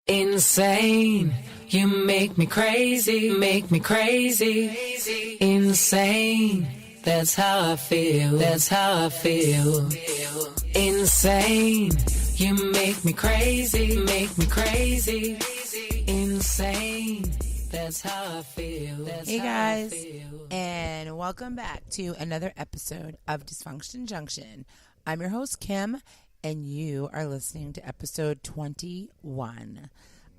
Insane, you make me crazy, insane, that's how I feel, insane, you make me crazy, insane, that's how I feel, Hey guys, and welcome back to another episode of Dysfunction Junction. I'm your host, Kim, and you are listening to episode 21.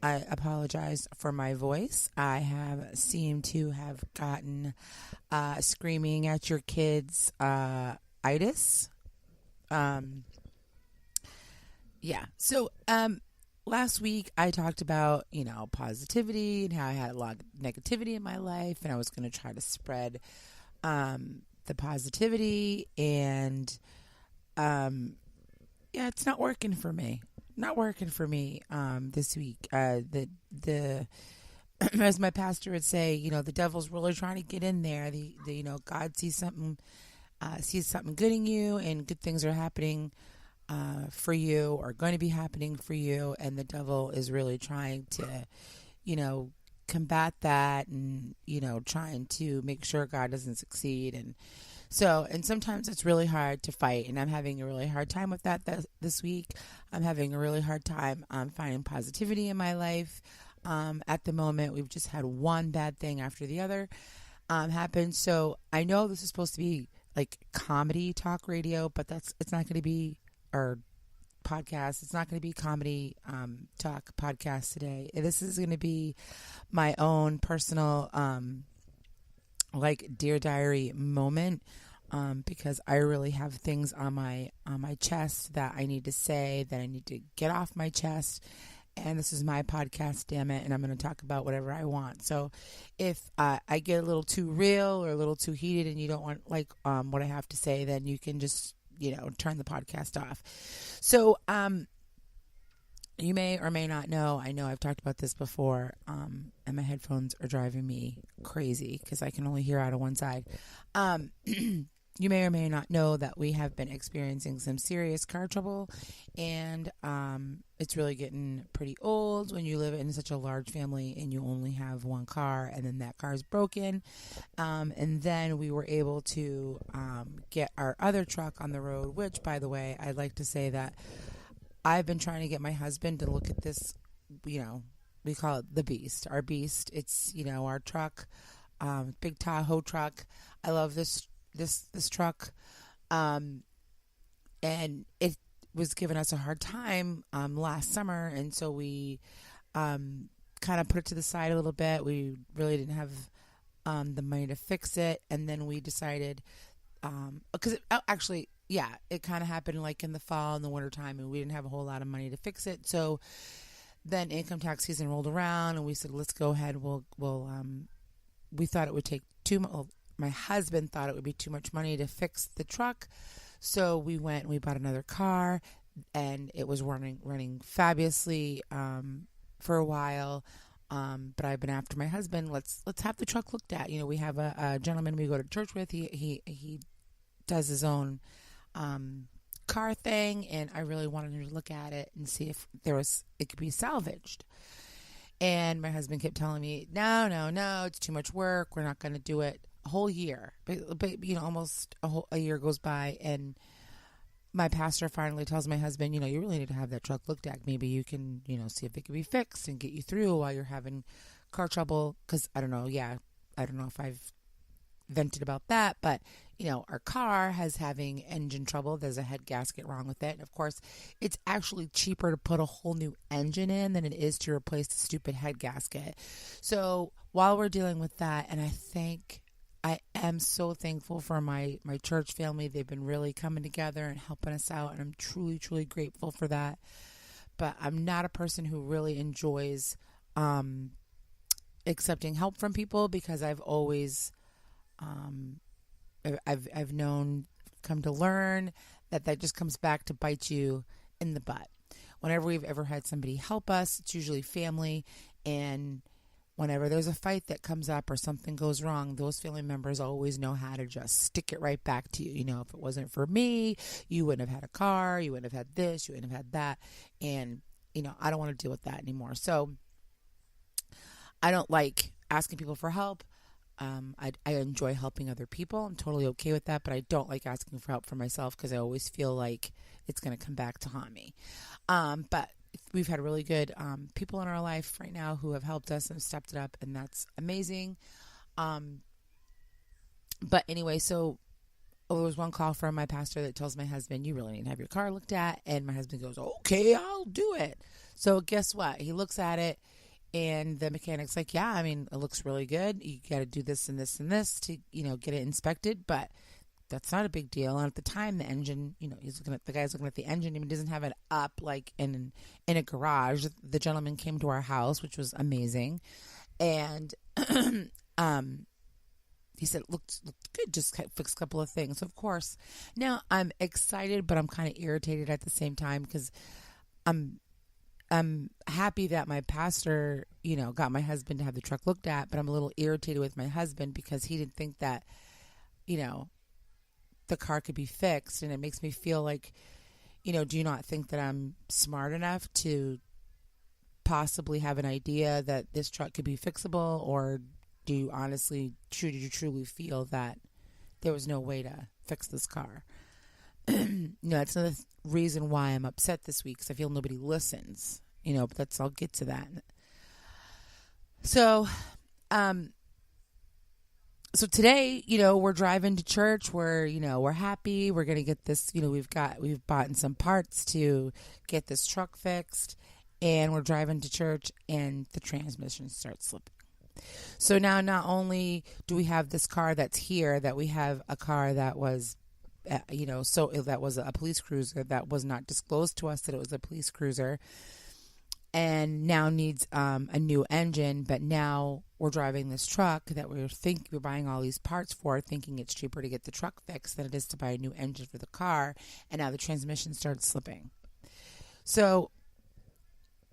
I apologize for my voice. I have seemed to have gotten screaming at your kids itis. So last week I talked about, positivity and how I had a lot of negativity in my life, and I was going to try to spread the positivity, and it's not working for me. This week. The as my pastor would say, the devil's really trying to get in there. God sees something good in you, and good things are happening for you, or going to be happening for you, and the devil is really trying to, combat that, and trying to make sure God doesn't succeed, and sometimes it's really hard to fight, and I'm having a really hard time with that this week. I'm having a really hard time finding positivity in my life. At the moment, we've just had one bad thing after the other happen. So I know this is supposed to be like comedy talk radio, but it's not going to be our podcast. It's not going to be comedy talk podcast today. This is going to be my own personal Dear Diary moment, because I really have things on my chest that I need to say, that I need to get off my chest, and this is my podcast, damn it, and I'm going to talk about whatever I want. So if I get a little too real or a little too heated and you don't want what I have to say, then you can just turn the podcast off. So you may or may not know, I know I've talked about this before, and my headphones are driving me crazy because I can only hear out of one side. You may or may not know that we have been experiencing some serious car trouble, and it's really getting pretty old when you live in such a large family and you only have one car, and then that car is broken. And then we were able to get our other truck on the road, which, by the way, I'd like to say that I've been trying to get my husband to look at this, we call it the beast, our beast. It's, our truck, big Tahoe truck. I love this truck. And it was giving us a hard time last summer. And so we kind of put it to the side a little bit. We really didn't have the money to fix it. And then we decided, because it kind of happened like in the fall and the winter time, and we didn't have a whole lot of money to fix it. So then income tax season rolled around, and we said, let's go ahead. We thought it would take my husband thought it would be too much money to fix the truck. So we went and we bought another car, and it was running fabulously for a while. But I've been after my husband. Let's have the truck looked at. We have a gentleman we go to church with. He does his own car thing, and I really wanted him to look at it and see if it could be salvaged. And my husband kept telling me, no, it's too much work. We're not going to do it. A whole year, but almost a year goes by, and my pastor finally tells my husband, you really need to have that truck looked at. Maybe you can, see if it can be fixed and get you through while you're having car trouble. Because I don't know if I've vented about that, but our car has having engine trouble. There's a head gasket wrong with it, and of course it's actually cheaper to put a whole new engine in than it is to replace the stupid head gasket. So while we're dealing with that, and I am so thankful for my church family. They've been really coming together and helping us out, and I'm truly, truly grateful for that. But I'm not a person who really enjoys accepting help from people, because I've always I've known, come to learn that just comes back to bite you in the butt. Whenever we've ever had somebody help us, it's usually family, and whenever there's a fight that comes up or something goes wrong, those family members always know how to just stick it right back to you. If it wasn't for me, you wouldn't have had a car, you wouldn't have had this, you wouldn't have had that. And I don't want to deal with that anymore. So I don't like asking people for help. I enjoy helping other people. I'm totally okay with that, but I don't like asking for help for myself because I always feel like it's going to come back to haunt me. But we've had really good people in our life right now who have helped us and stepped it up, and that's amazing. But anyway, so there was one call from my pastor that tells my husband, you really need to have your car looked at. And my husband goes, okay, I'll do it. So guess what? He looks at it, and the mechanic's like, yeah, I mean, it looks really good. You got to do this and this and this to, get it inspected. But that's not a big deal. And at the time, the engine, the guy's looking at the engine. He doesn't have it up like in a garage. The gentleman came to our house, which was amazing. And, he said, looked good, just fixed a couple of things. So of course, now I'm excited, but I'm kind of irritated at the same time because I'm happy that my pastor, got my husband to have the truck looked at, but I'm a little irritated with my husband because he didn't think that, the car could be fixed. And it makes me feel like, do you not think that I'm smart enough to possibly have an idea that this truck could be fixable? Or do you honestly, truly feel that there was no way to fix this car? That's another reason why I'm upset this week, because I feel nobody listens, but I'll get to that. So, so today, we're driving to church. We're happy. We're going to get this, we've bought some parts to get this truck fixed, and we're driving to church and the transmission starts slipping. So now not only do we have this car that's here, that we have a car that was, that was a police cruiser that was not disclosed to us that it was a police cruiser, and now needs a new engine. But now we're driving this truck that we're buying all these parts for, thinking it's cheaper to get the truck fixed than it is to buy a new engine for the car. And now the transmission starts slipping. So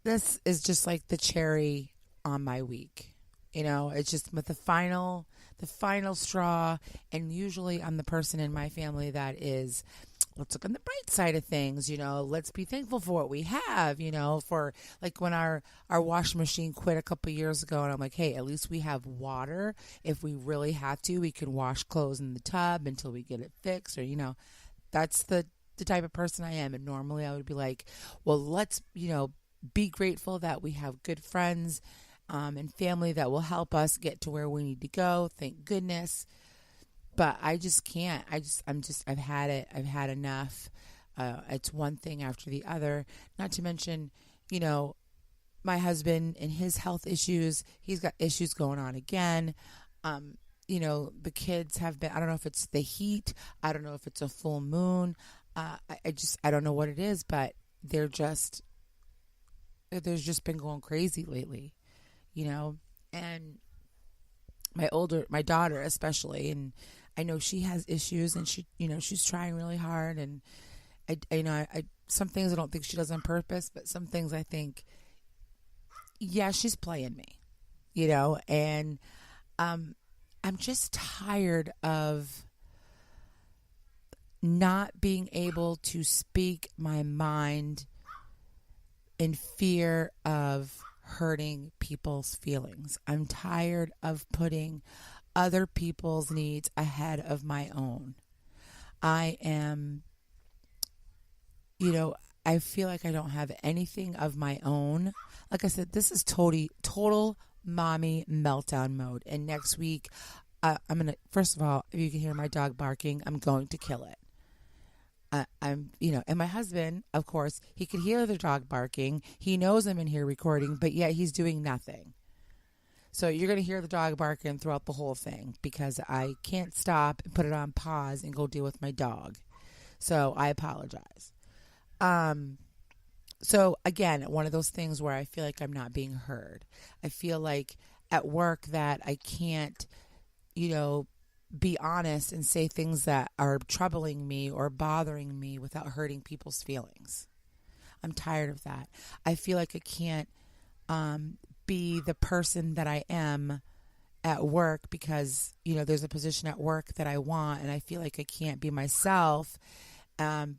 this is just like the cherry on my week. It's just with the final straw. And usually I'm the person in my family that is, let's look on the bright side of things, let's be thankful for what we have, for like when our washing machine quit a couple years ago, and I'm like, hey, at least we have water. If we really have to, we can wash clothes in the tub until we get it fixed, or, that's the type of person I am. And normally I would be like, well, let's, be grateful that we have good friends and family that will help us get to where we need to go. Thank goodness. But I just can't. I've had it. I've had enough. It's one thing after the other. Not to mention, my husband and his health issues. He's got issues going on again. The kids have been, I don't know if it's the heat. I don't know if it's a full moon. I don't know what it is, but there's just been going crazy lately. And my daughter especially, and I know she has issues, and she's trying really hard, and I some things I don't think she does on purpose, but some things I think, yeah, she's playing me, and I'm just tired of not being able to speak my mind in fear of hurting people's feelings. I'm tired of putting other people's needs ahead of my own. I am, I feel like I don't have anything of my own. Like I said, this is total mommy meltdown mode. And next week, I'm going to, first of all, if you can hear my dog barking, I'm going to kill it. And my husband, of course, he could hear the dog barking. He knows I'm in here recording, but yet he's doing nothing. So you're going to hear the dog barking throughout the whole thing because I can't stop and put it on pause and go deal with my dog. So I apologize. So again, one of those things where I feel like I'm not being heard. I feel like at work that I can't, be honest and say things that are troubling me or bothering me without hurting people's feelings. I'm tired of that. I feel like I can't be the person that I am at work because, there's a position at work that I want, and I feel like I can't be myself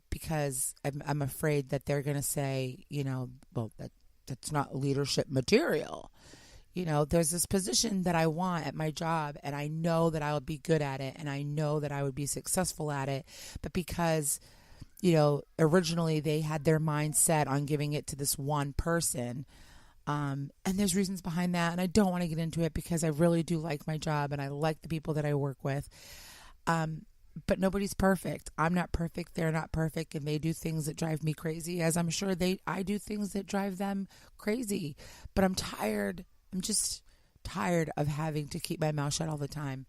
because I'm afraid that they're going to say, well, that that's not leadership material. There's this position that I want at my job, and I know that I would be good at it, and I know that I would be successful at it. But because, originally they had their mind set on giving it to this one person, and there's reasons behind that, and I don't want to get into it because I really do like my job, and I like the people that I work with. But nobody's perfect. I'm not perfect. They're not perfect, and they do things that drive me crazy, as I'm sure I do things that drive them crazy. But I'm tired. I'm just tired of having to keep my mouth shut all the time.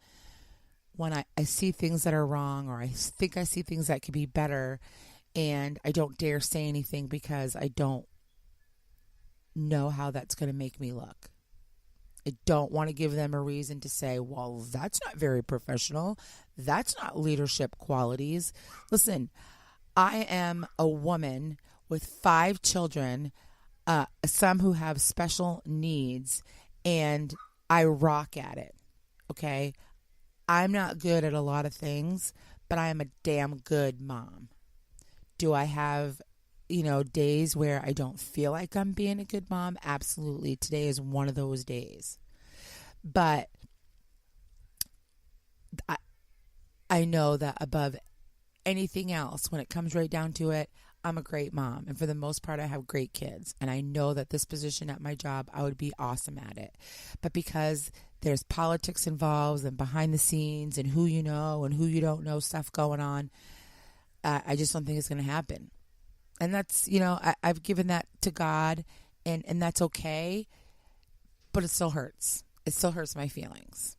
When I see things that are wrong, or I think I see things that could be better, and I don't dare say anything because I don't know how that's going to make me look. I don't want to give them a reason to say, well, that's not very professional. That's not leadership qualities. Listen, I am a woman with 5 children, some who have special needs, and I rock at it, okay? I'm not good at a lot of things, but I am a damn good mom. Do I have, days where I don't feel like I'm being a good mom? Absolutely. Today is one of those days. But I know that above anything else, when it comes right down to it, I'm a great mom. And for the most part, I have great kids. And I know that this position at my job, I would be awesome at it. But because there's politics involved and behind the scenes and who you know and who you don't know stuff going on, I just don't think it's going to happen. And that's, I've given that to God, and that's okay. But it still hurts. It still hurts my feelings.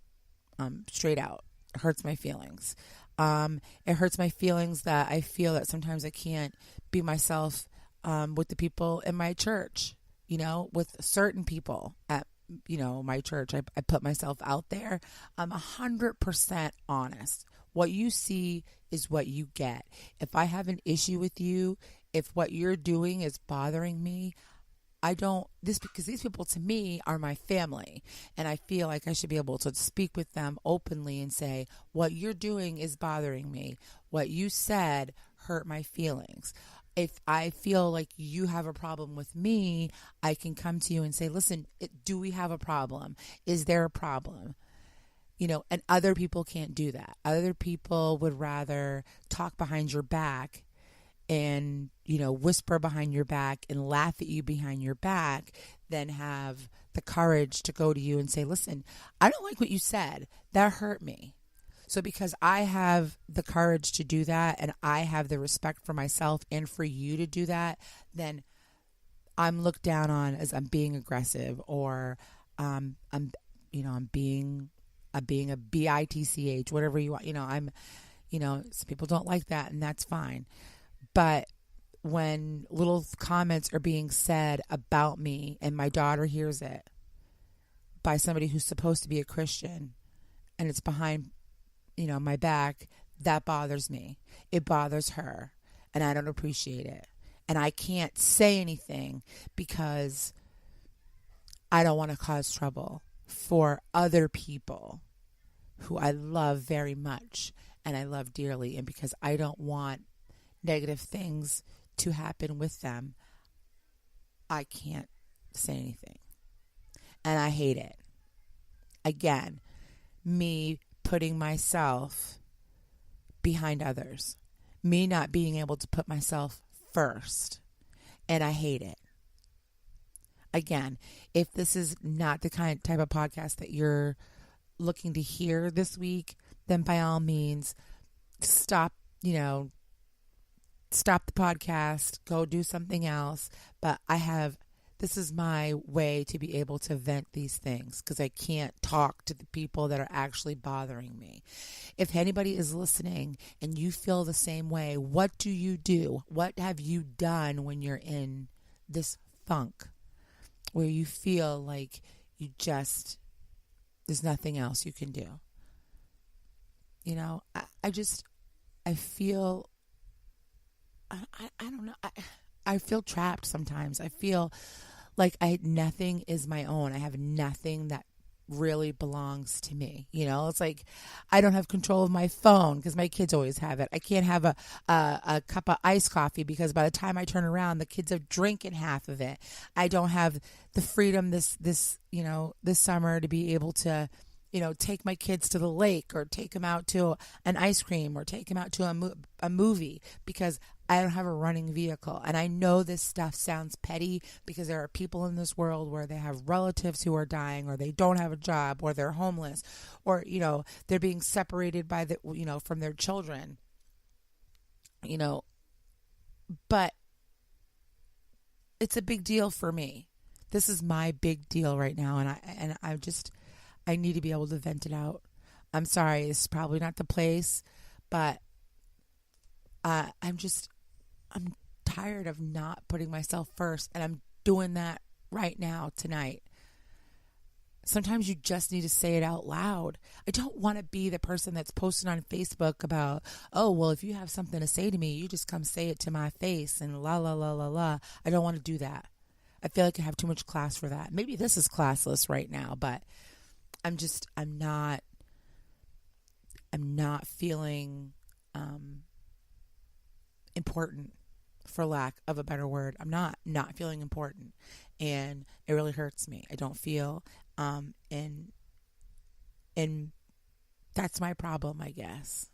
Straight out. It hurts my feelings. It hurts my feelings that I feel that sometimes I can't be myself with the people in my church, with certain people at, my church. I put myself out there. I'm 100% honest. What you see is what you get. If I have an issue with you, if what you're doing is bothering me, because these people to me are my family, and I feel like I should be able to speak with them openly and say, what you're doing is bothering me. What you said hurt my feelings. If I feel like you have a problem with me, I can come to you and say, listen, do we have a problem? Is there a problem? And other people can't do that. Other people would rather talk behind your back and, whisper behind your back and laugh at you behind your back than have the courage to go to you and say, listen, I don't like what you said. That hurt me. So because I have the courage to do that, and I have the respect for myself and for you to do that, then I'm looked down on as I'm being aggressive, or I'm being a bitch, whatever you want. Some people don't like that, and that's fine. But when little comments are being said about me and my daughter hears it by somebody who's supposed to be a Christian, and it's behind, my back, that bothers me. It bothers her, and I don't appreciate it. And I can't say anything because I don't want to cause trouble for other people who I love very much and I love dearly, and because I don't want negative things to happen with them, I can't say anything. And I hate it. Again, me putting myself behind others, me not being able to put myself first, and I hate it. Again, if this is not the type of podcast that you're looking to hear this week, then by all means, stop the podcast, go do something else. But this is my way to be able to vent these things, because I can't talk to the people that are actually bothering me. If anybody is listening and you feel the same way, what do you do? What have you done when you're in this funk where you feel like there's nothing else you can do? I feel, I don't know. I feel trapped sometimes. I feel like nothing is my own. I have nothing that really belongs to me. You know, it's like I don't have control of my phone because my kids always have it. I can't have a cup of iced coffee because by the time I turn around, the kids have drinking half of it. I don't have the freedom this summer to be able to, take my kids to the lake or take them out to an ice cream or take them out to a movie because I don't have a running vehicle. And I know this stuff sounds petty because there are people in this world where they have relatives who are dying or they don't have a job or they're homeless or, they're being separated by from their children, but it's a big deal for me. This is my big deal right now. And I need to be able to vent it out. I'm sorry, this is probably not the place, but I'm tired of not putting myself first, and I'm doing that right now, tonight. Sometimes you just need to say it out loud. I don't want to be the person that's posting on Facebook about, oh, well, if you have something to say to me, you just come say it to my face and la, la, la, la, la. I don't want to do that. I feel like I have too much class for that. Maybe this is classless right now, but I'm not feeling important, for lack of a better word. I'm not feeling important, and it really hurts me. I don't feel, and that's my problem, I guess.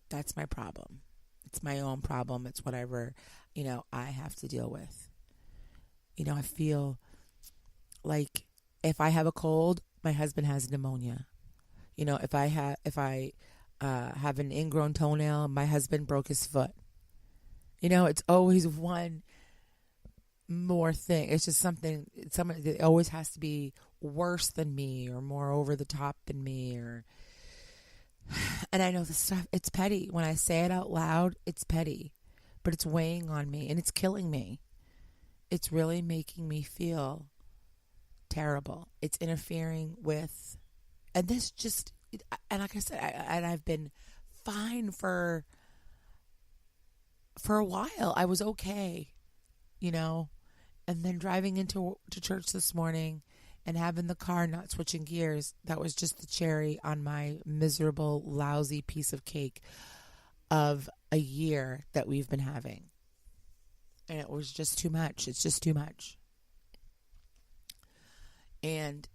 That's my problem. It's my own problem. It's whatever, I have to deal with. I feel like if I have a cold, my husband has pneumonia. If I have an ingrown toenail, my husband broke his foot. It's always one more thing. It's just something that always has to be worse than me or more over the top than me. And I know this stuff, it's petty. When I say it out loud, it's petty, but it's weighing on me and it's killing me. It's really making me feel terrible. It's interfering with, and this just, and like I said, I've been fine for a while. I was okay, and then driving into church this morning and having the car not switching gears, that was just the cherry on my miserable, lousy piece of cake of a year that we've been having. And it was just too much. It's just too much. And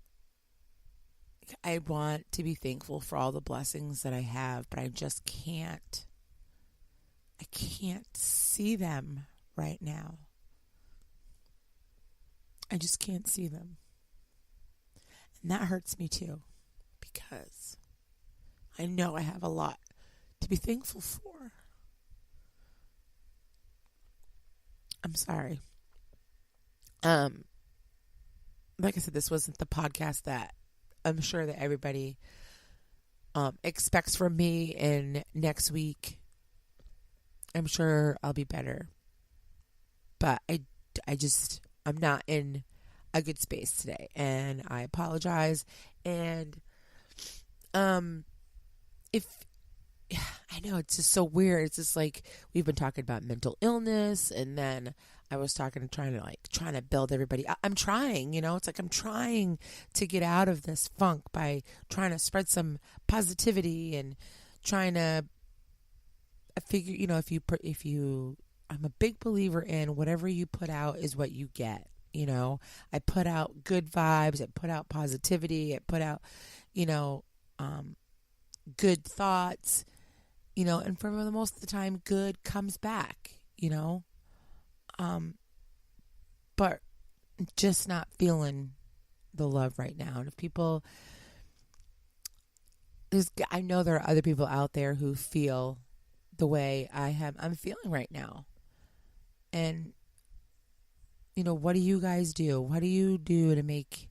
I want to be thankful for all the blessings that I have, but I just can't. I can't see them right now. I just can't see them. And that hurts me too, because I know I have a lot to be thankful for. I'm sorry. Like I said, this wasn't the podcast that I'm sure that everybody expects from me, and next week I'm sure I'll be better. But I'm not in a good space today, and I apologize. And if I know it's just so weird. It's just like we've been talking about mental illness, and then I was trying to build everybody up. I'm trying, it's like I'm trying to get out of this funk by trying to spread some positivity and trying to figure, I'm a big believer in whatever you put out is what you get. I put out good vibes. I put out positivity. I put out, good thoughts, and for the most of the time, good comes back, but just not feeling the love right now. And if people, I know there are other people out there who feel the way I'm feeling right now. And, what do you guys do? What do you do to make,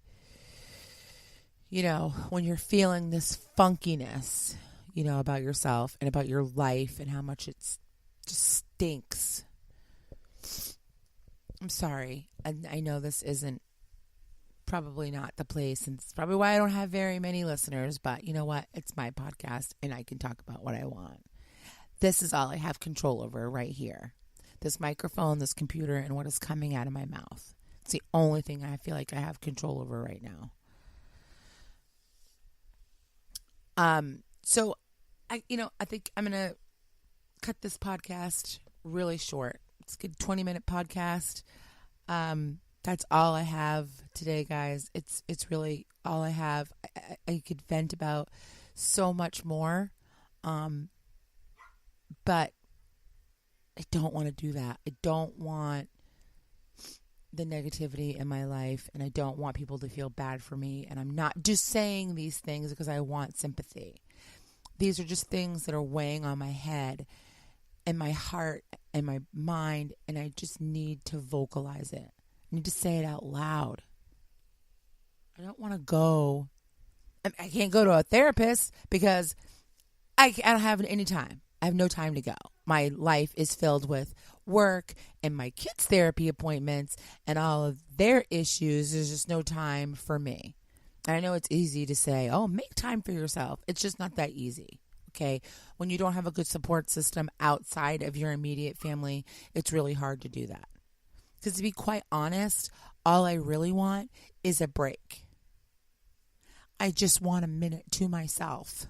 when you're feeling this funkiness, about yourself and about your life and how much it's just stinks? I'm sorry. I know this isn't probably not the place, and it's probably why I don't have very many listeners, but you know what? It's my podcast, and I can talk about what I want. This is all I have control over right here. This microphone, this computer, and what is coming out of my mouth. It's the only thing I feel like I have control over right now. So I think I'm going to cut this podcast really short. It's a good 20-minute podcast. That's all I have today, guys. It's really all I have. I could vent about so much more. But I don't want to do that. I don't want the negativity in my life, and I don't want people to feel bad for me. And I'm not just saying these things because I want sympathy. These are just things that are weighing on my head and my heart and my mind, and I just need to vocalize it. I need to say it out loud. I don't want to go. I can't go to a therapist because I don't have any time. I have no time to go. My life is filled with work and my kids' therapy appointments and all of their issues. There's just no time for me. And I know it's easy to say, oh, make time for yourself. It's just not that easy. Okay. When you don't have a good support system outside of your immediate family, it's really hard to do that. Because to be quite honest, all I really want is a break. I just want a minute to myself,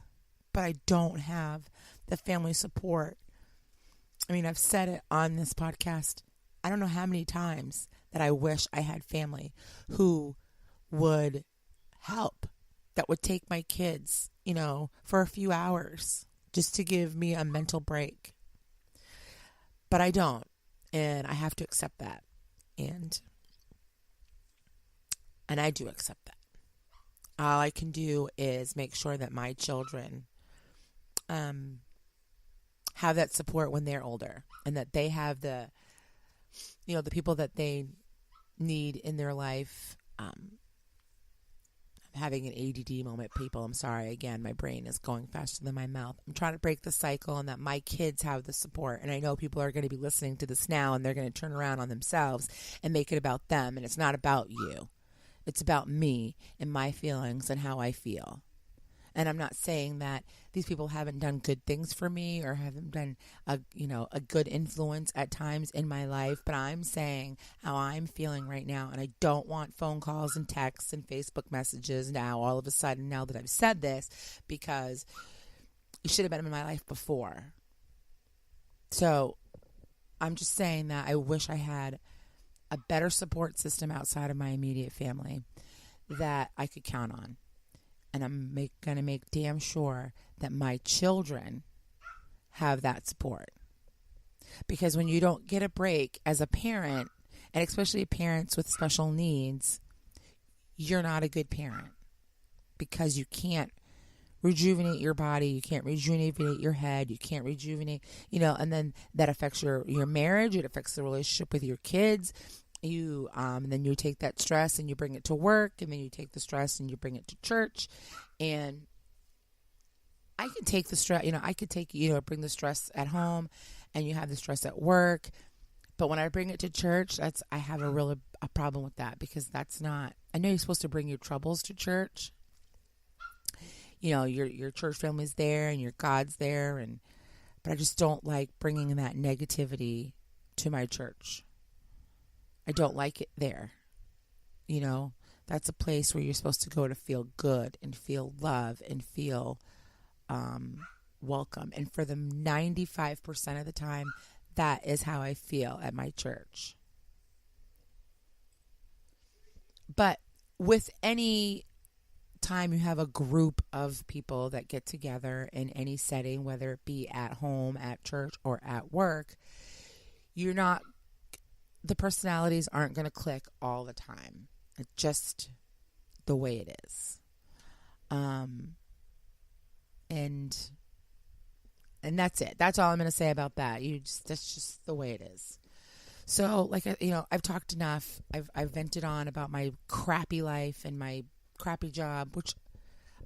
but I don't have the family support. I mean, I've said it on this podcast. I don't know how many times that I wish I had family who would help, that would take my kids, for a few hours just to give me a mental break. But I don't, and I have to accept that. And I do accept that. All I can do is make sure that my children have that support when they're older, and that they have the people that they need in their life. I'm having an ADD moment, people. I'm sorry. Again, my brain is going faster than my mouth. I'm trying to break the cycle, and that my kids have the support. And I know people are going to be listening to this now, and they're going to turn around on themselves and make it about them. And it's not about you. It's about me and my feelings and how I feel. And I'm not saying that these people haven't done good things for me or haven't been a good influence at times in my life, but I'm saying how I'm feeling right now. And I don't want phone calls and texts and Facebook messages now all of a sudden, now that I've said this, because you should have been in my life before. So I'm just saying that I wish I had a better support system outside of my immediate family that I could count on. And I'm going to make damn sure that my children have that support. Because when you don't get a break as a parent, and especially parents with special needs, you're not a good parent. Because you can't rejuvenate your body, you can't rejuvenate your head, you can't rejuvenate, and then that affects your marriage, it affects the relationship with your kids. And then you take that stress and you bring it to work, and then you take the stress and you bring it to church. And I could take the stress, bring the stress at home, and you have the stress at work. But when I bring it to church, I have a problem with that, because that's not, I know you're supposed to bring your troubles to church. Your church family's there and your God's there, but I just don't like bringing that negativity to my church. I don't like it there. That's a place where you're supposed to go to feel good and feel love and feel welcome. And for the 95% of the time, that is how I feel at my church. But with any time you have a group of people that get together in any setting, whether it be at home, at church, or at work, the personalities aren't going to click all the time. It's just the way it is. And that's it. That's all I'm going to say about that. That's just the way it is. So, I've talked enough. I've vented on about my crappy life and my crappy job, which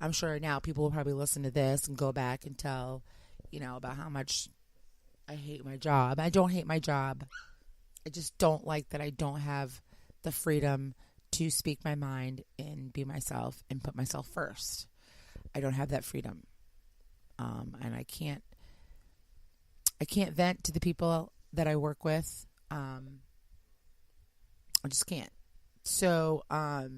I'm sure now people will probably listen to this and go back and tell, about how much I hate my job. I don't hate my job. I just don't like that I don't have the freedom to speak my mind and be myself and put myself first. I don't have that freedom. And I can't vent to the people that I work with. I just can't. So, I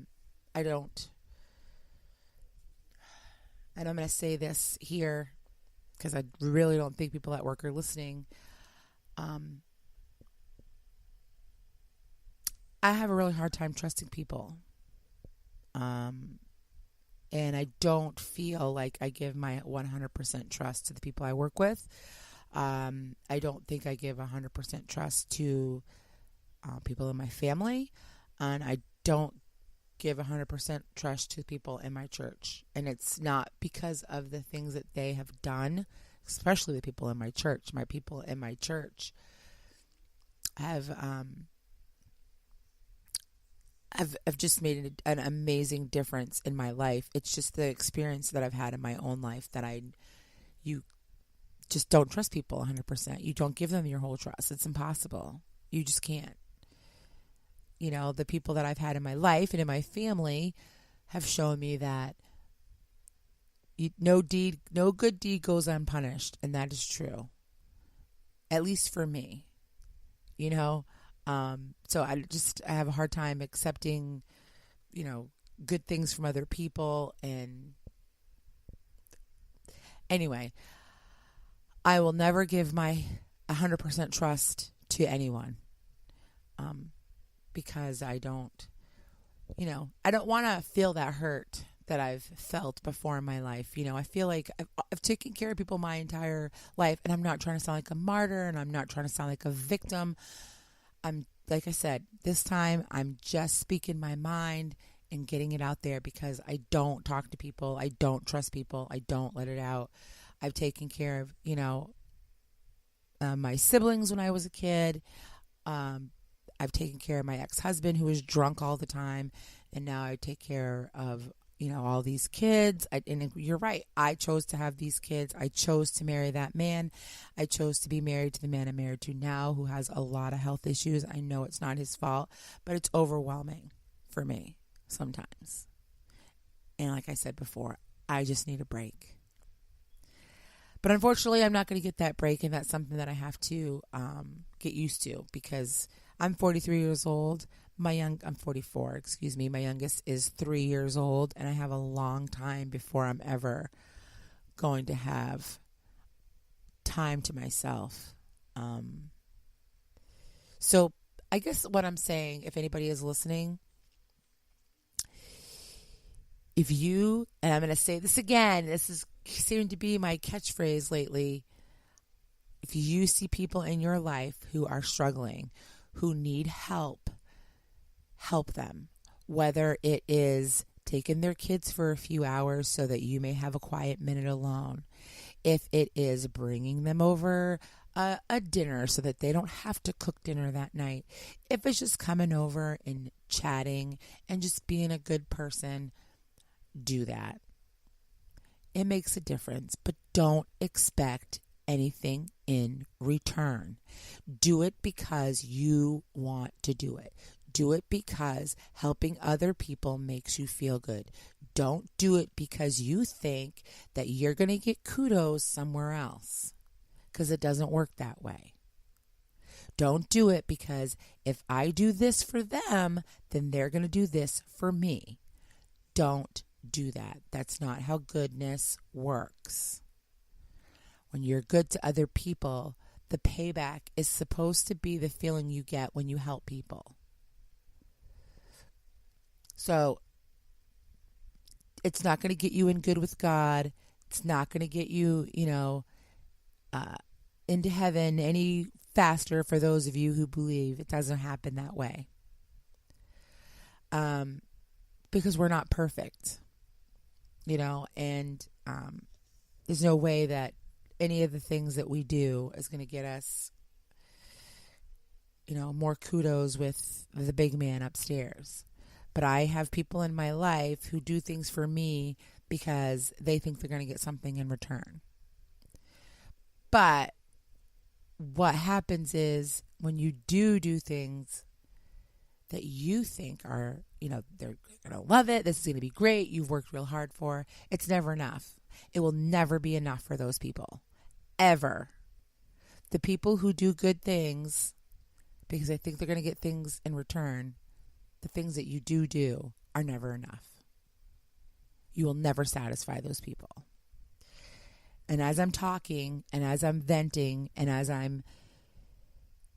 and I'm going to say this here because I really don't think people at work are listening. I have a really hard time trusting people. And I don't feel like I give my 100% trust to the people I work with. I don't think I give 100% trust to people in my family. And I don't give 100% trust to people in my church. And it's not because of the things that they have done, especially the people in my church. My people in my church have I've just made an amazing difference in my life. It's just the experience that I've had in my own life that you just don't trust people 100%. You don't give them your whole trust. It's impossible. You just can't. You know, the people that I've had in my life and in my family have shown me that no good deed goes unpunished, and that is true. At least for me, you know. So I have a hard time accepting, good things from other people. And anyway, I will never give my 100% trust to anyone, because I don't want to feel that hurt that I've felt before in my life. I feel like I've taken care of people my entire life, and I'm not trying to sound like a martyr, and I'm not trying to sound like a victim. Like I said, this time I'm just speaking my mind and getting it out there because I don't talk to people. I don't trust people. I don't let it out. I've taken care of, my siblings when I was a kid. I've taken care of my ex-husband who was drunk all the time. And now I take care of, all these kids. And you're right. I chose to have these kids. I chose to marry that man. I chose to be married to the man I'm married to now, who has a lot of health issues. I know it's not his fault, but it's overwhelming for me sometimes. And like I said before, I just need a break. But unfortunately, I'm not going to get that break, and that's something that I have to get used to because I'm 43 years old. I'm 44, excuse me. My youngest is 3 years old, and I have a long time before I'm ever going to have time to myself. So I guess what I'm saying, if anybody is listening, and I'm going to say this again, this is seeming to be my catchphrase lately. If you see people in your life who are struggling, who need help them. Whether it is taking their kids for a few hours so that you may have a quiet minute alone. If it is bringing them over a dinner so that they don't have to cook dinner that night. If it's just coming over and chatting and just being a good person, do that. It makes a difference, but don't expect anything in return. Do it because you want to do it. Do it because helping other people makes you feel good. Don't do it because you think that you're going to get kudos somewhere else, because it doesn't work that way. Don't do it because if I do this for them, then they're going to do this for me. Don't do that. That's not how goodness works. When you're good to other people, the payback is supposed to be the feeling you get when you help people. So it's not going to get you in good with God. It's not going to get you, into heaven any faster for those of you who believe. It doesn't happen that way. Because we're not perfect, and there's no way that any of the things that we do is going to get us, more kudos with the big man upstairs. But I have people in my life who do things for me because they think they're going to get something in return. But what happens is when you do things that you think are, they're going to love it, this is going to be great, you've worked real hard for, it's never enough. It will never be enough for those people. Ever. The people who do good things because they think they're going to get things in return, the things that you do are never enough. You will never satisfy those people. And as I'm talking and as I'm venting and as I'm,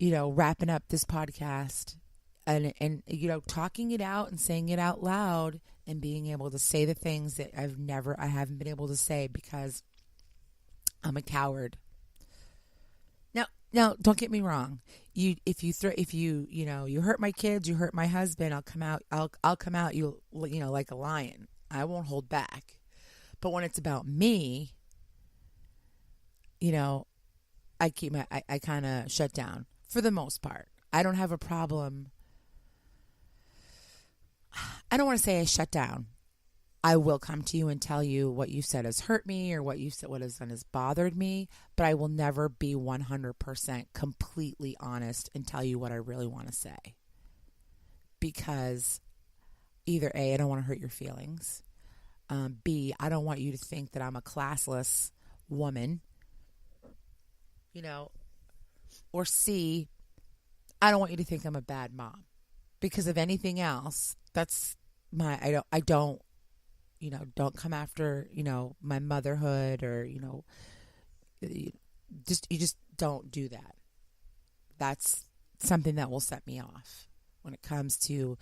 wrapping up this podcast and talking it out and saying it out loud and being able to say the things that I haven't been able to say because I'm a coward. Now, don't get me wrong. If you hurt my kids, you hurt my husband, I'll come out. I'll come out. Like a lion. I won't hold back. But when it's about me, I kind of shut down for the most part. I don't have a problem. I don't want to say I shut down. I will come to you and tell you what you said has hurt me or what has bothered me, but I will never be 100% completely honest and tell you what I really want to say. Because either A, I don't want to hurt your feelings. B, I don't want you to think that I'm a classless woman. Or C, I don't want you to think I'm a bad mom. Because if anything else, that's don't come after, my motherhood or, you just don't do that. That's something that will set me off when it comes to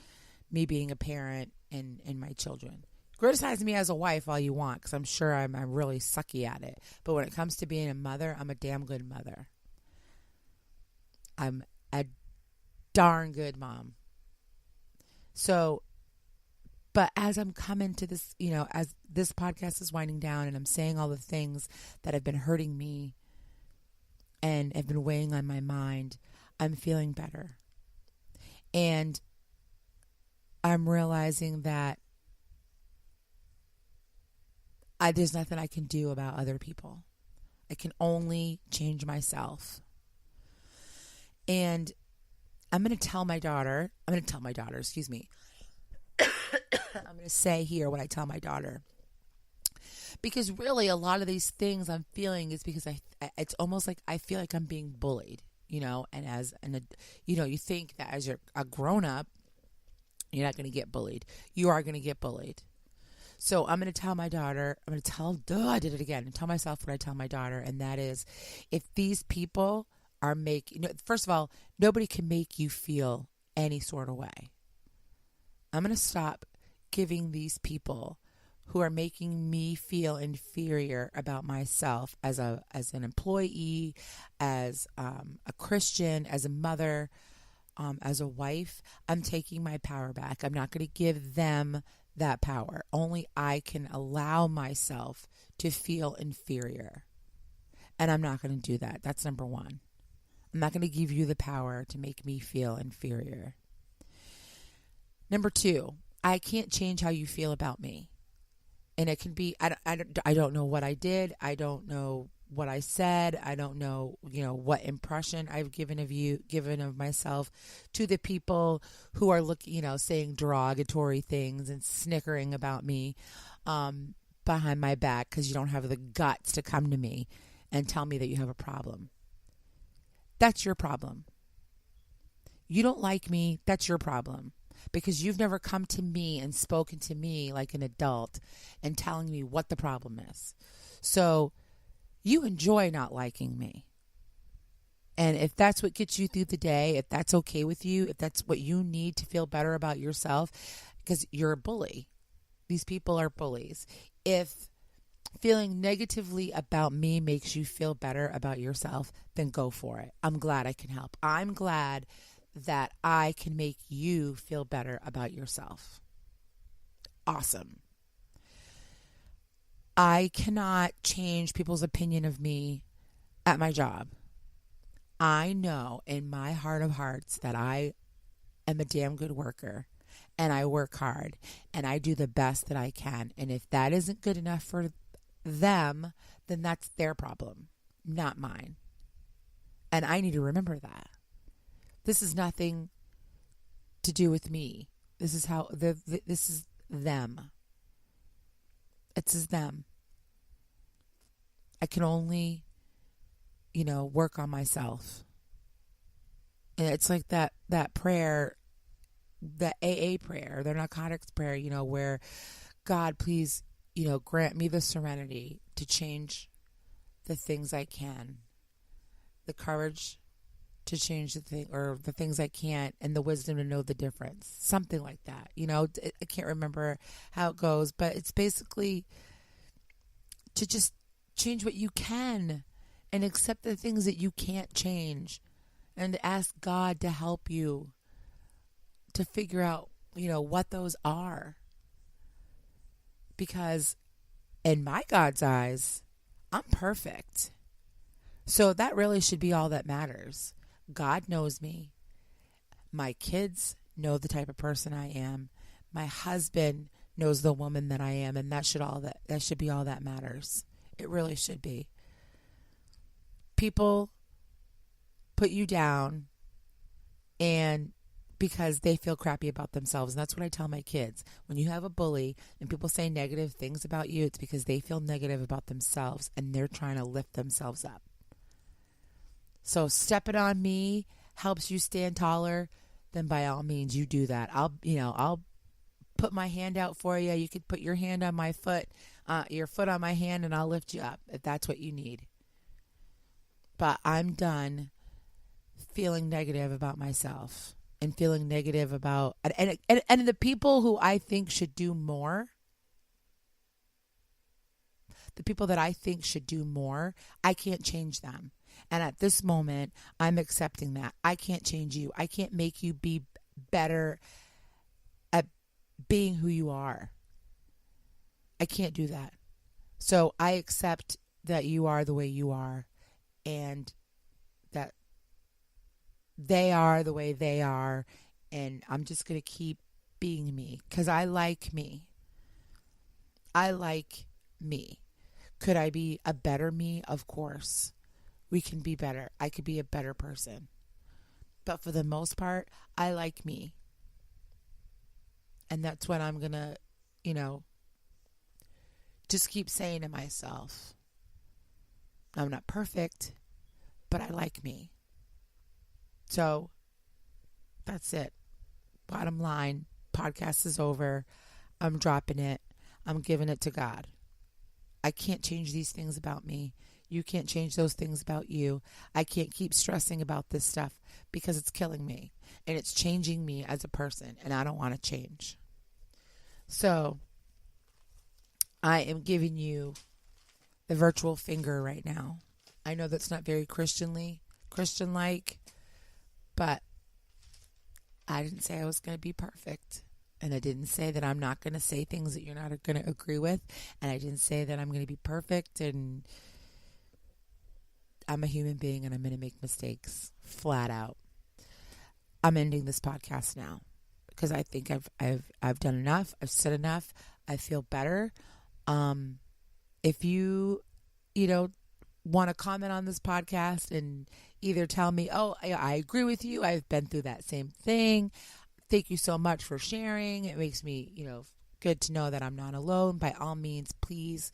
me being a parent and my children. Criticize me as a wife all you want, because I'm sure I'm really sucky at it. But when it comes to being a mother, I'm a damn good mother. I'm a darn good mom. So, but as I'm coming to this, as this podcast is winding down and I'm saying all the things that have been hurting me and have been weighing on my mind, I'm feeling better. And I'm realizing that there's nothing I can do about other people. I can only change myself. And I'm going to tell my daughter, excuse me. I'm going to say here what I tell my daughter. Because really a lot of these things I'm feeling is because it's almost like I feel like I'm being bullied, and you think that as you're a grown up, you're not going to get bullied. You are going to get bullied. So I'm going to tell my daughter, I did it again, and tell myself what I tell my daughter. And that is, if these people are first of all, nobody can make you feel any sort of way. I'm going to stop giving these people who are making me feel inferior about myself as an employee, as a Christian, as a mother, as a wife. I'm taking my power back. I'm not going to give them that power. Only I can allow myself to feel inferior. And I'm not going to do that. That's number one. I'm not going to give you the power to make me feel inferior. Number two, I can't change how you feel about me. And it can be, I don't know what I did. I don't know what I said. I don't know, what impression I've given of myself to the people who are looking, saying derogatory things and snickering about me behind my back because you don't have the guts to come to me and tell me that you have a problem. That's your problem. You don't like me. That's your problem. Because you've never come to me and spoken to me like an adult and telling me what the problem is. So you enjoy not liking me. And if that's what gets you through the day, if that's okay with you, if that's what you need to feel better about yourself, because you're a bully. These people are bullies. If feeling negatively about me makes you feel better about yourself, then go for it. I'm glad I can help. I'm glad that I can make you feel better about yourself. Awesome. I cannot change people's opinion of me at my job. I know in my heart of hearts that I am a damn good worker and I work hard and I do the best that I can. And if that isn't good enough for them, then that's their problem, not mine. And I need to remember that. This is nothing to do with me. This is how this is them. It's them. I can only, work on myself. And it's like that prayer, the AA prayer, the narcotics prayer, where God, please, grant me the serenity to change the things I can, the courage to change the thing or the things I can't, and the wisdom to know the difference. Something like that. I can't remember how it goes, but it's basically to just change what you can and accept the things that you can't change and to ask God to help you to figure out, what those are. Because in my God's eyes, I'm perfect. So that really should be all that matters. God knows me. My kids know the type of person I am. My husband knows the woman that I am, and that should be all that matters. It really should be. People put you down and because they feel crappy about themselves. And that's what I tell my kids. When you have a bully and people say negative things about you, it's because they feel negative about themselves and they're trying to lift themselves up. So stepping on me helps you stand taller, then by all means you do that. I'll put my hand out for you. You could put your hand on my foot, your foot on my hand, and I'll lift you up if that's what you need. But I'm done feeling negative about myself and feeling negative about and the people who I think should do more. The people that I think should do more, I can't change them. And at this moment, I'm accepting that. I can't change you. I can't make you be better at being who you are. I can't do that. So I accept that you are the way you are and that they are the way they are. And I'm just going to keep being me because I like me. I like me. Could I be a better me? Of course. We can be better. I could be a better person. But for the most part, I like me. And that's what I'm going to, just keep saying to myself. I'm not perfect, but I like me. So that's it. Bottom line, podcast is over. I'm dropping it. I'm giving it to God. I can't change these things about me. You can't change those things about you. I can't keep stressing about this stuff because it's killing me and it's changing me as a person, and I don't want to change. So I am giving you the virtual finger right now. I know that's not very Christian-like, but I didn't say I was going to be perfect. And I didn't say that I'm not going to say things that you're not going to agree with. And I didn't say that I'm going to be perfect. And I'm a human being and I'm going to make mistakes flat out. I'm ending this podcast now because I think I've done enough. I've said enough. I feel better. If you want to comment on this podcast and either tell me, oh, I agree with you. I've been through that same thing. Thank you so much for sharing. It makes me, good to know that I'm not alone. By all means, please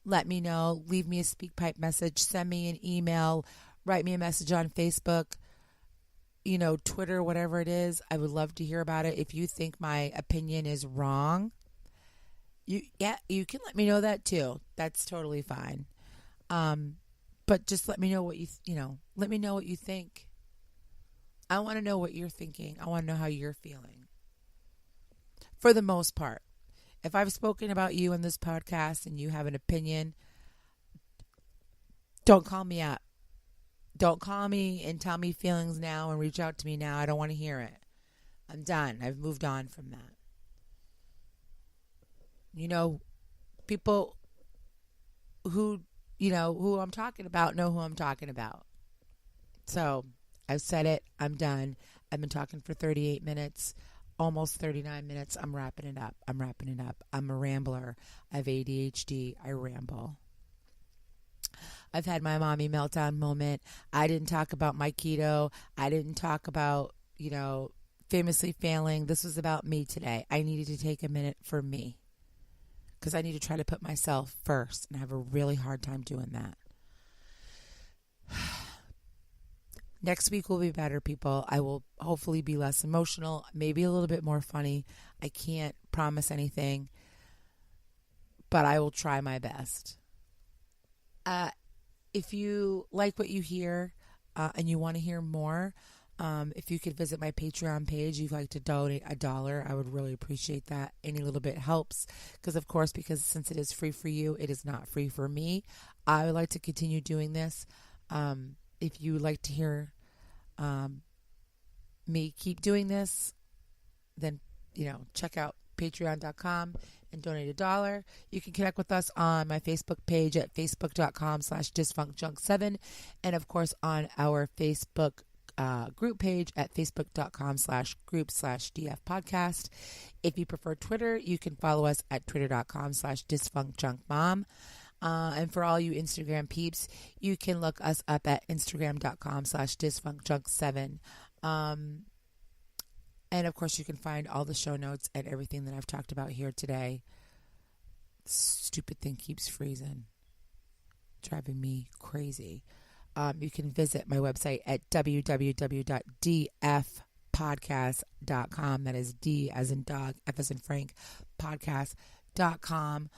let me know. Leave me a SpeakPipe message. Send me an email. Write me a message on Facebook, Twitter, whatever it is. I would love to hear about it. If you think my opinion is wrong, you can let me know that too. That's totally fine. But just let me know what let me know what you think. I want to know what you're thinking. I want to know how you're feeling. For the most part, if I've spoken about you in this podcast and you have an opinion, don't call me up. Don't call me and tell me feelings now and reach out to me now. I don't want to hear it. I'm done. I've moved on from that. People who I'm talking about know who I'm talking about. So I've said it. I'm done. I've been talking for 38 minutes, almost 39 minutes. I'm wrapping it up. I'm a rambler. I have ADHD. I ramble. I've had my mommy meltdown moment. I didn't talk about my keto. I didn't talk about, famously failing. This was about me today. I needed to take a minute for me because I need to try to put myself first, and I have a really hard time doing that. Next week will be better, people. I will hopefully be less emotional, maybe a little bit more funny. I can't promise anything, but I will try my best. if you like what you hear and you want to hear more, if you could visit my Patreon page, you'd like to donate $1, I would really appreciate that. Any little bit helps because, of course, since it is free for you, it is not free for me. I would like to continue doing this. If you would like to hear me keep doing this, then, check out patreon.com and donate $1. You can connect with us on my Facebook page at facebook.com/dysfuncjunk7 and, of course, on our Facebook group page at facebook.com/group/DF podcast. If you prefer Twitter, you can follow us at twitter.com/dysfuncjunkmom. And for all you Instagram peeps, you can look us up at instagram.com/dysfuncjunk7. And of course, you can find all the show notes and everything that I've talked about here today. Stupid thing keeps freezing, driving me crazy. You can visit my website at www.dfpodcast.com. That is D as in dog, F as in Frank, podcast.com.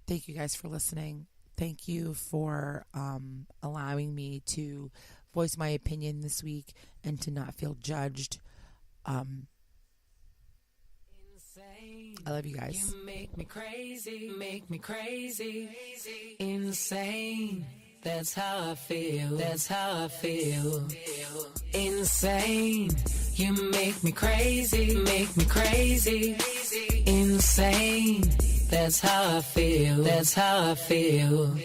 Thank you guys for listening. Thank you for allowing me to voice my opinion this week and to not feel judged. I love you guys. You make me crazy, insane. That's how I feel, insane. You make me crazy, insane. That's how I feel,